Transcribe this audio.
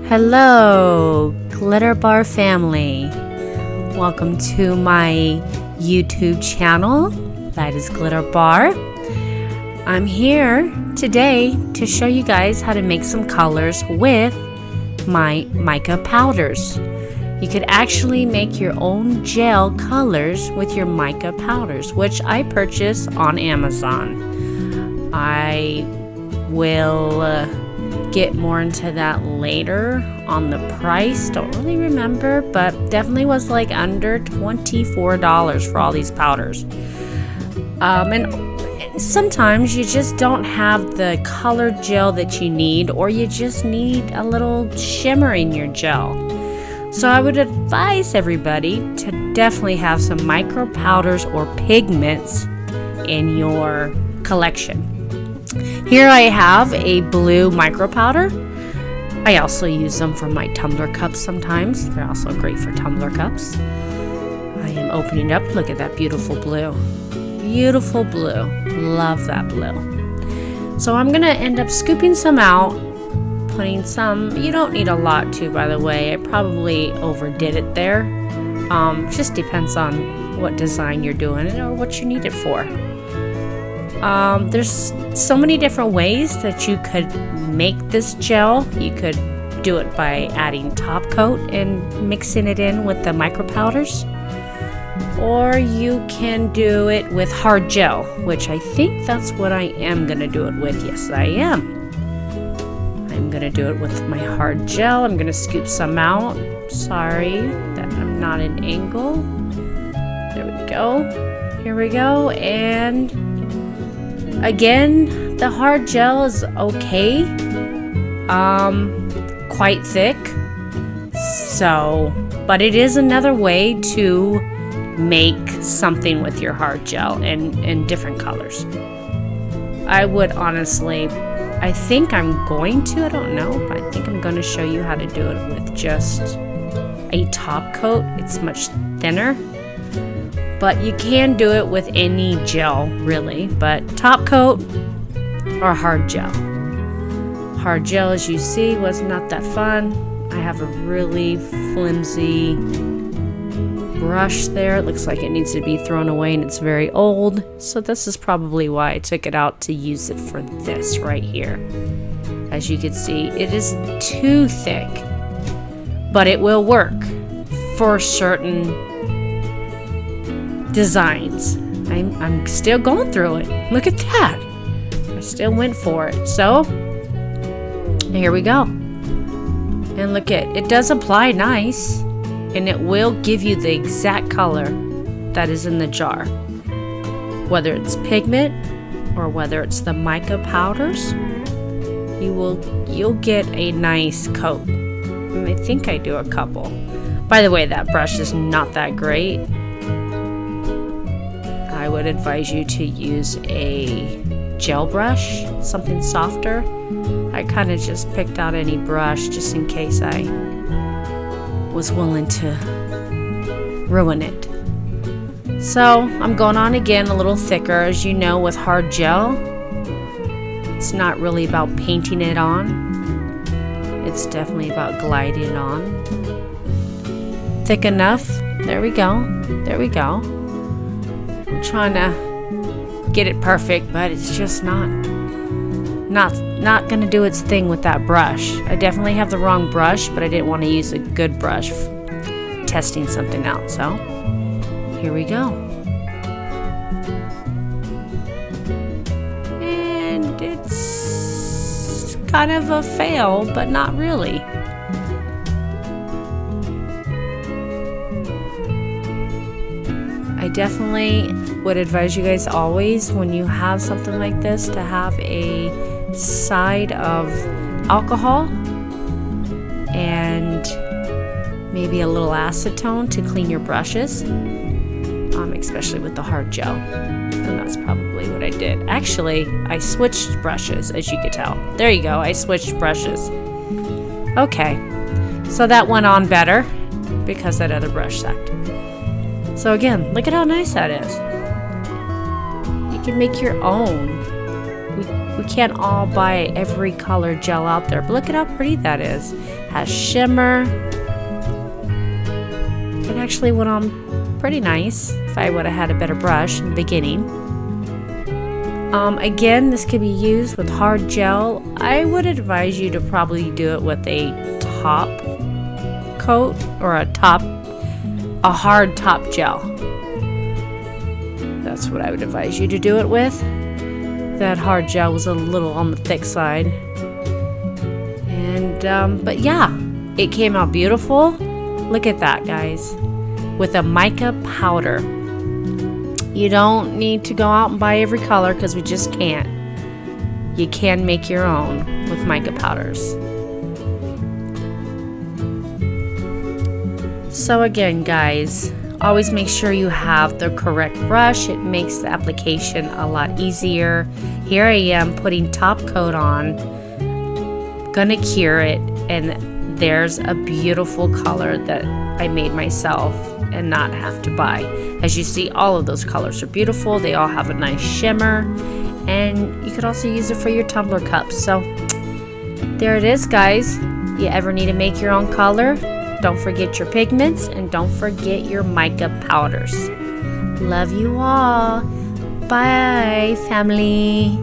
Hello, Glitter Bar family. Welcome to my YouTube channel, Lida's Glitter Bar. I'm here today to show you guys how to make some colors with my mica powders. You could actually make your own gel colors with your mica powders, which I purchase on Amazon. I will get more into that later on the price. Don't really remember, but definitely was like under $24 for all these powders. And sometimes you just don't have the color gel that you need, or you just need a little shimmer in your gel. So I would advise everybody to definitely have some micro powders or pigments in your collection. Here I have a blue micro powder. I also use them for my tumbler cups sometimes. They're also great for tumbler cups. I am opening up. Look at that beautiful blue. Beautiful blue. Love that blue. So I'm going to end up scooping some out, putting some. You don't need a lot too, by the way. I probably overdid it there. Just depends on what design you're doing or what you need it for. There's so many different ways that you could make this gel. You could do it by adding top coat and mixing it in with the micro powders, or you can do it with hard gel, which I think that's what I am going to do it with. Yes, I am. I'm going to do it with my hard gel. I'm going to scoop some out. Sorry that I'm not in angle. There we go. Here we go. And again, the hard gel is okay, quite thick, but it is another way to make something with your hard gel in different colors. I would honestly, I think I'm going to, I don't know, but I think I'm going to show you how to do it with just a top coat. It's much thinner. But you can do it with any gel, really. But top coat or hard gel. Hard gel, as you see, was not that fun. I have a really flimsy brush there. It looks like it needs to be thrown away and it's very old. So this is probably why I took it out to use it for this right here. As you can see, it is too thick. But it will work for certain designs. I'm still going through it. Look at that. I still went for it. So here we go. And look at it does apply nice, and it will give you the exact color that is in the jar. Whether it's pigment or whether it's the mica powders, you'll get a nice coat. And I think I do a couple. By the way, that brush is not that great. I would advise you to use a gel brush, something softer. I kind of just picked out any brush just in case I was willing to ruin it. So I'm going on again a little thicker. As you know, with hard gel, it's not really about painting it on. It's definitely about gliding it on. Thick enough. There we go. There we go. I'm trying to get it perfect, but it's just not gonna do its thing with that brush. I definitely have the wrong brush, but I didn't want to use a good brush testing something out. So here we go. And it's kind of a fail, but not really. I definitely would advise you guys always, when you have something like this, to have a side of alcohol and maybe a little acetone to clean your brushes, especially with the hard gel. And that's probably what I did. Actually, I switched brushes, as you could tell. There you go, I switched brushes. Okay, so that went on better. because that other brush sucked. So again, look at how nice that is. You can make your own. We can't all buy every color gel out there, but look at how pretty that is. Has shimmer. It actually went on pretty nice if I would have had a better brush in the beginning. Again, this could be used with hard gel. I would advise you to probably do it with a top coat or a hard top gel. That's what I would advise you to do it with. That hard gel was a little on the thick side. And but yeah, it came out beautiful. Look at that, guys. With a mica powder. You don't need to go out and buy every color because we just can't. You can make your own with mica powders. So again, guys, always make sure you have the correct brush. It makes the application a lot easier. Here I am putting top coat on. Gonna cure it, and there's a beautiful color that I made myself and not have to buy. As you see, all of those colors are beautiful. They all have a nice shimmer, and you could also use it for your tumbler cups. So there it is, guys. You ever need to make your own color? Don't forget your pigments, and don't forget your mica powders. Love you all. Bye, family.